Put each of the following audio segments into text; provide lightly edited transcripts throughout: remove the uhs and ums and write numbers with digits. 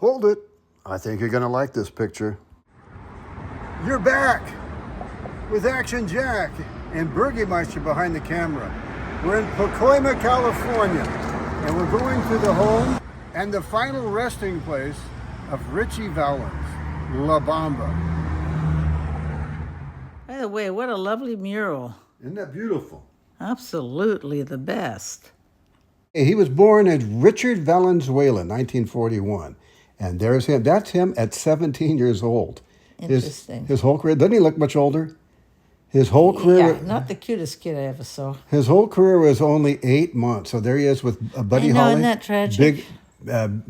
Hold it. I think you're going to like this picture. You're back with Action Jack and Burgermeister behind the camera. We're in Pacoima, California, and we're going to the home and the final resting place of Richie Valens, La Bamba. By the way, what a lovely mural. Isn't that beautiful? Absolutely the best. He was born as Richard Valenzuela, 1941. And there's him. That's him at 17 years old. Interesting. His whole career. Doesn't he look much older? His whole career. Yeah, not the cutest kid I ever saw. His whole career was only 8 months. So there he is with Buddy Holly. Isn't that tragic?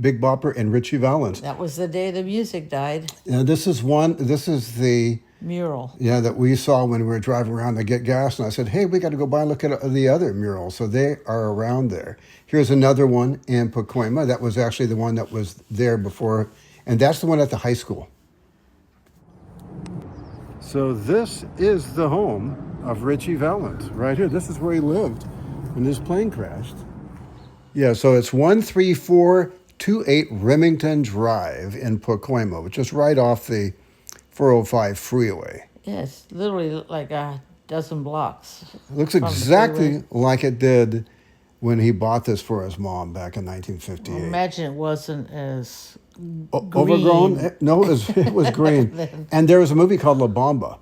Big Bopper and Richie Valens. That was the day the music died. This is the mural. Yeah, that we saw when we were driving around to get gas. And I said, hey, we got to go by and look at the other murals. So they are around there. Here's another one in Pacoima. That was actually the one that was there before. And that's the one at the high school. So this is the home of Richie Valens right here. This is where he lived when his plane crashed. Yeah, so it's 13428 Remington Drive in Pacoima, which is right off the 405 freeway. Yes, literally like a dozen blocks. It looks exactly like it did when he bought this for his mom back in 1958. Well, imagine it wasn't as overgrown. No, it was green. And there was a movie called La Bamba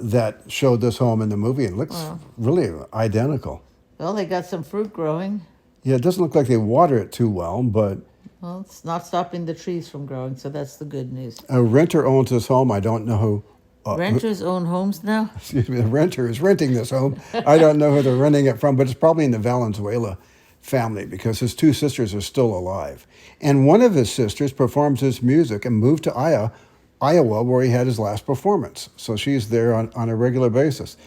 that showed this home in the movie, and it looks really identical. Well, they got some fruit growing. Yeah, it doesn't look like they water it too well, but... Well, it's not stopping the trees from growing, so that's the good news. A renter owns this home. I don't know who... Renters own homes now? Excuse me, the renter is renting this home. I don't know who they're renting it from, but it's probably in the Valenzuela family because his two sisters are still alive. And one of his sisters performs his music and moved to Iowa, where he had his last performance. So she's there on a regular basis.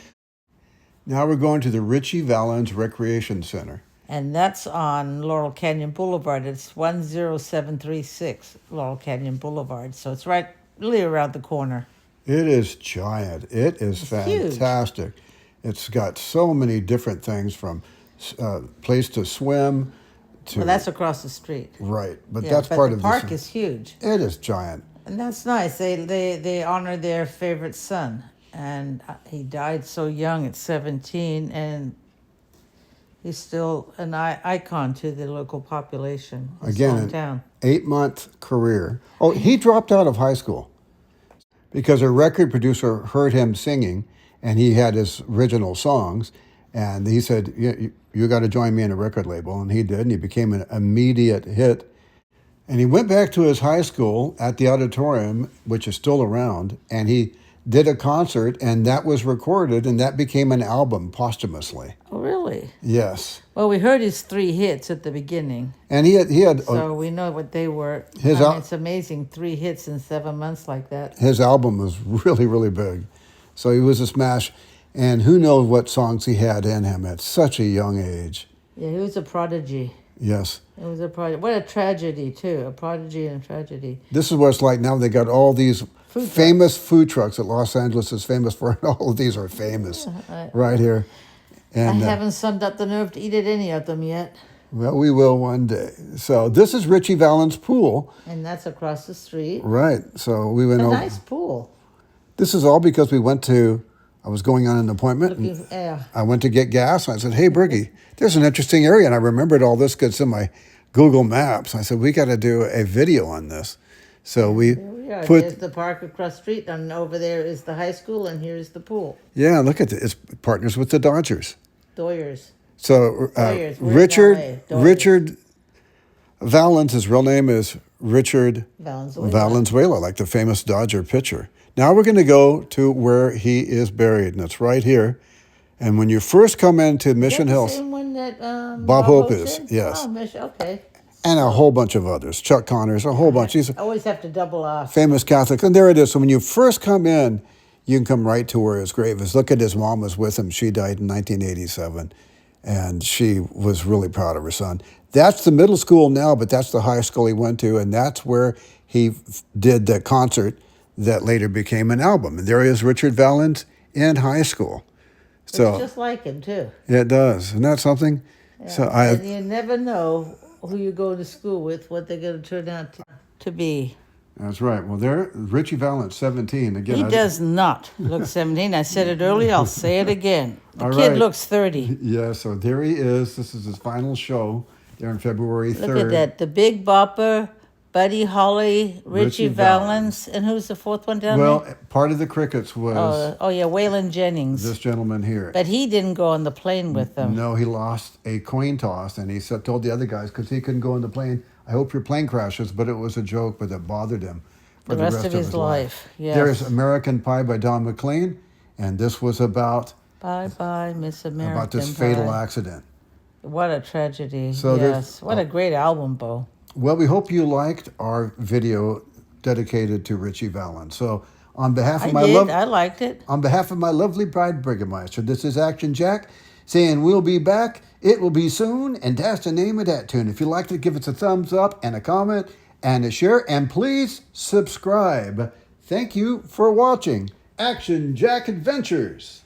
Now we're going to the Richie Valens Recreation Center. And that's on Laurel Canyon Boulevard. It's 10736 Laurel Canyon Boulevard. So it's really around the corner. It is giant. It's fantastic. Huge. It's got so many different things from place to swim to... Well, that's across the street. Right, but that's part of the park is huge. It is giant. And that's nice. They honor their favorite son. And he died so young at 17, and he's still an icon to the local population. Again, an 8-month career. Oh, he dropped out of high school because a record producer heard him singing, and he had his original songs, and he said, you got to join me in a record label, and he did, and he became an immediate hit. And he went back to his high school at the auditorium, which is still around, and he did a concert, and that was recorded, and that became an album posthumously. Oh, really? Yes. Well, we heard his 3 hits at the beginning. And he had so we know what they were. It's amazing, 3 hits in 7 months like that. His album was really, really big. So he was a smash. And who knows what songs he had in him at such a young age. Yeah, he was a prodigy. Yes. It was a prodigy. What a tragedy, too. A prodigy and a tragedy. This is what it's like now. They got all these famous food trucks that Los Angeles is famous for. And all of these are famous right here. And I haven't summed up the nerve to eat at any of them yet. Well, we will one day. So this is Richie Valens' pool. And that's across the street. Right. So we went over. It's a nice pool. This is all because we went to... I was going on an appointment. I went to get gas. And I said, hey, Bergie, there's an interesting area. And I remembered all this because in my Google Maps. I said, we got to do a video on this. So we there's the park across the street, and over there is the high school, and here's the pool. Yeah, look at it. It's partners with the Dodgers. Doyers. So Richard Valens, his real name is Richard Valenzuela, like the famous Dodger pitcher. Now we're going to go to where he is buried, and it's right here. And when you first come into Mission Hills, the same one that Bob Hope is, yes. Oh, okay. And a whole bunch of others. Chuck Connors, a whole bunch. These always have to double off. Famous Catholics. And there it is. So when you first come in, you can come right to where his grave is. Look at his mom was with him. She died in 1987. And she was really proud of her son. That's the middle school now, but that's the high school he went to. And that's where he did the concert that later became an album. And there is Richard Valens in high school. So it's just like him, too. Yeah, it does. Isn't that something? Yeah. So and you never know who you go to school with, what they're going to turn out to. to be. That's right. Well, there, Richie Valens, 17. Again, He does not look 17. I said it earlier. I'll say it again. The kid looks 30. Yeah, so there he is. This is his final show there on February 3rd. Look at that. The Big Bopper, Buddy Holly, Richie Valens. And who's the fourth one down there? Well, part of the Crickets was Oh, yeah, Waylon Jennings. this gentleman here. But he didn't go on the plane with them. No, he lost a coin toss, and he told the other guys, because he couldn't go on the plane, I hope your plane crashes, but it was a joke, but it bothered him for The rest of his life. Yes. There's American Pie by Don McClean, and this was about Bye-bye, Miss American about this Pie. fatal accident. What a tragedy. So yes. What a great album, Bo. Well, we hope you liked our video dedicated to Richie Valens. So on behalf of I liked it. On behalf of my lovely bride, Briggermeister, this is Action Jack saying we'll be back. It will be soon, and that's the name of that tune. If you liked it, give us a thumbs up and a comment and a share, and please subscribe. Thank you for watching Action Jack Adventures.